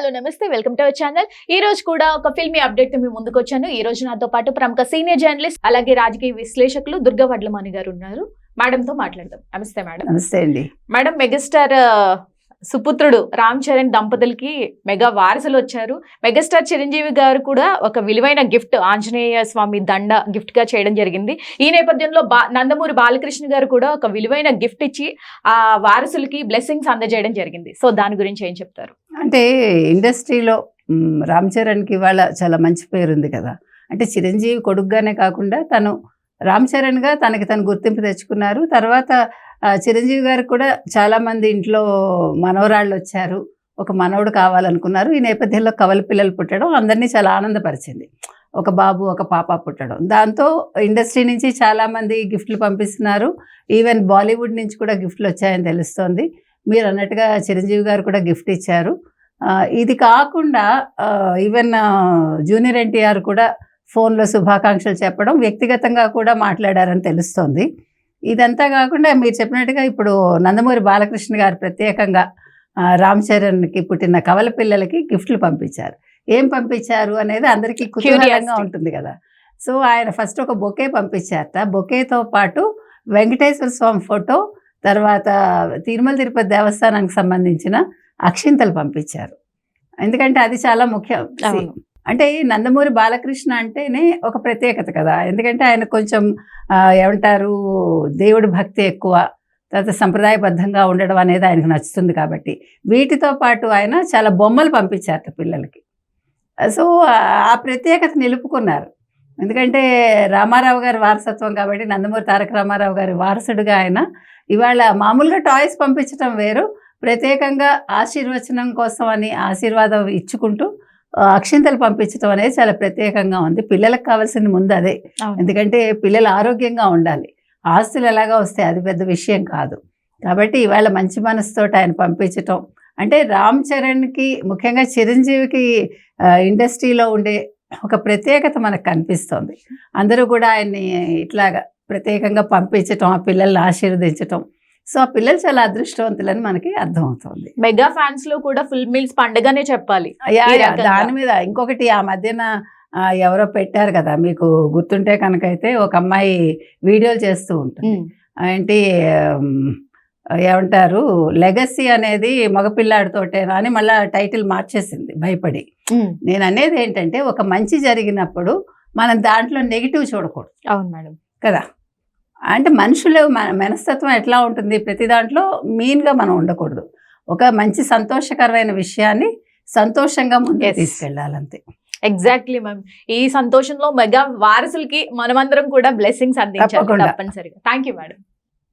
Hello నమస్తే, welcome to our channel. ఈ రోజు కూడా ఒక ఫిల్మీ అప్డేట్ తో మీ ముందుకు వచ్చాను. ఈ రోజు నాతో పాటు ప్రముఖ సీనియర్ జర్నలిస్ట్ అలాగే రాజకీయ విశ్లేషకులు దుర్గా వడ్లమాని గారు ఉన్నారు. మేడం తో మాట్లాడదాం. నమస్తే మేడం. నమస్తే అండి. మేడం, మెగాస్టార్ సుపుత్రుడు రామ్ చరణ్ దంపతులకి మెగా వారసులు వచ్చారు. మెగాస్టార్ చిరంజీవి గారు కూడా ఒక విలువైన గిఫ్ట్ ఆంజనేయ స్వామి దండ గిఫ్ట్ గా చేయడం జరిగింది. ఈ నేపథ్యంలో నందమూరి బాలకృష్ణ గారు కూడా ఒక విలువైన గిఫ్ట్ ఇచ్చి ఆ వారసులకి బ్లెస్సింగ్స్ అందజేయడం జరిగింది. సో దాని గురించి ఏం చెప్తారు? అంటే ఇండస్ట్రీలో రామ్ చరణ్కి ఇవాళ చాలా మంచి పేరుంది కదా. అంటే చిరంజీవి కొడుకుగానే కాకుండా తను రామ్ చరణ్గా తనకి తను గుర్తింపు తెచ్చుకున్నారు. తర్వాత చిరంజీవి గారికి కూడా చాలామంది ఇంట్లో మనవరాళ్ళు వచ్చారు, ఒక మనవడు కావాలనుకున్నారు. ఈ నేపథ్యంలో కవల పిల్లలు పుట్టడం అందరినీ చాలా ఆనందపరిచింది. ఒక బాబు ఒక పాప పుట్టడం, దాంతో ఇండస్ట్రీ నుంచి చాలామంది గిఫ్ట్లు పంపిస్తున్నారు. ఈవెన్ బాలీవుడ్ నుంచి కూడా గిఫ్ట్లు వచ్చాయని తెలుస్తోంది. మీరు అన్నట్టుగా చిరంజీవి గారు కూడా గిఫ్ట్ ఇచ్చారు. ఇది కాకుండా ఈవెన్ జూనియర్ ఎన్టీఆర్ కూడా ఫోన్లో శుభాకాంక్షలు చెప్పడం, వ్యక్తిగతంగా కూడా మాట్లాడారని తెలుస్తోంది. ఇదంతా కాకుండా మీరు చెప్పినట్టుగా ఇప్పుడు నందమూరి బాలకృష్ణ గారు ప్రత్యేకంగా రామ్ చరణ్కి పుట్టిన కవల పిల్లలకి గిఫ్ట్లు పంపించారు. ఏం పంపించారు అనేది అందరికీ కుతూహలంగా ఉంటుంది కదా. సో ఆయన ఫస్ట్ ఒక బొకే పంపించారట. బొకేతో పాటు వెంకటేశ్వర స్వామి ఫోటో, తర్వాత తిరుమల తిరుపతి దేవస్థానానికి సంబంధించిన అక్షింతలు పంపించారు. ఎందుకంటే అది చాలా ముఖ్యం. అంటే నందమూరి బాలకృష్ణ అంటేనే ఒక ప్రత్యేకత కదా. ఎందుకంటే ఆయన కొంచెం ఏమంటారు, దేవుడి భక్తి ఎక్కువ, తర్వాత సంప్రదాయబద్ధంగా ఉండడం అనేది ఆయనకు నచ్చుతుంది. కాబట్టి వీటితో పాటు ఆయన చాలా బొమ్మలు పంపించారట పిల్లలకి. సో ఆ ప్రత్యేకత నిలుపుకున్నారు. ఎందుకంటే రామారావు గారి వారసత్వం కాబట్టి, నందమూరి తారక రామారావు గారి వారసుడిగా ఆయన ఇవాళ మామూలుగా టాయ్స్ పంపించడం వేరు, ప్రత్యేకంగా ఆశీర్వచనం కోసం అని ఆశీర్వాదం ఇచ్చుకుంటూ అక్షింతలు పంపించడం అనేది చాలా ప్రత్యేకంగా ఉంది. పిల్లలకు కావాల్సింది ముందు అదే. ఎందుకంటే పిల్లలు ఆరోగ్యంగా ఉండాలి. ఆస్తులు ఎలాగా వస్తాయి, అది పెద్ద విషయం కాదు. కాబట్టి ఇవాళ మంచి మనసుతోటి ఆయన పంపించటం అంటే రామ్ చరణ్కి, ముఖ్యంగా చిరంజీవికి ఇండస్ట్రీలో ఉండే ఒక ప్రత్యేకత మనకు కనిపిస్తోంది. అందరూ కూడా ఆయన్ని ఇట్లాగా ప్రత్యేకంగా పంపించటం, ఆ పిల్లల్ని ఆశీర్వదించటం. సో ఆ పిల్లలు చాలా అదృష్టవంతులని మనకి అర్థమవుతుంది. మెగా ఫ్యాన్స్ లో కూడా ఫుల్ మీల్స్ పండుగనే చెప్పాలి. దాని మీద ఇంకొకటి ఆ మధ్యన ఎవరో పెట్టారు కదా, మీకు గుర్తుంటే కనుకైతే ఒక అమ్మాయి వీడియోలు చేస్తూ ఉంటుంది. ఏంటి ఏమంటారు, లెగసీ అనేది మగపిల్లాడితోటేనా అని మళ్ళీ టైటిల్ మార్చేసింది భయపడి. నేను అనేది ఏంటంటే, ఒక మంచి జరిగినప్పుడు మనం దాంట్లో నెగిటివ్ చూడకూడదు. అవును మేడం కదా. అంటే మనుషులు మనస్తత్వం ఎట్లా ఉంటుంది, ప్రతి దాంట్లో మీన్గా మనం ఉండకూడదు. ఒక మంచి సంతోషకరమైన విషయాన్ని సంతోషంగా ముందే తీసుకెళ్ళాలంతే. Exactly ma'am. ఈ సంతోషంలో మెగా వారసులకి మనమందరం కూడా బ్లెస్సింగ్స్ అందించాలి తప్పనిసరిగా. Thank you madam.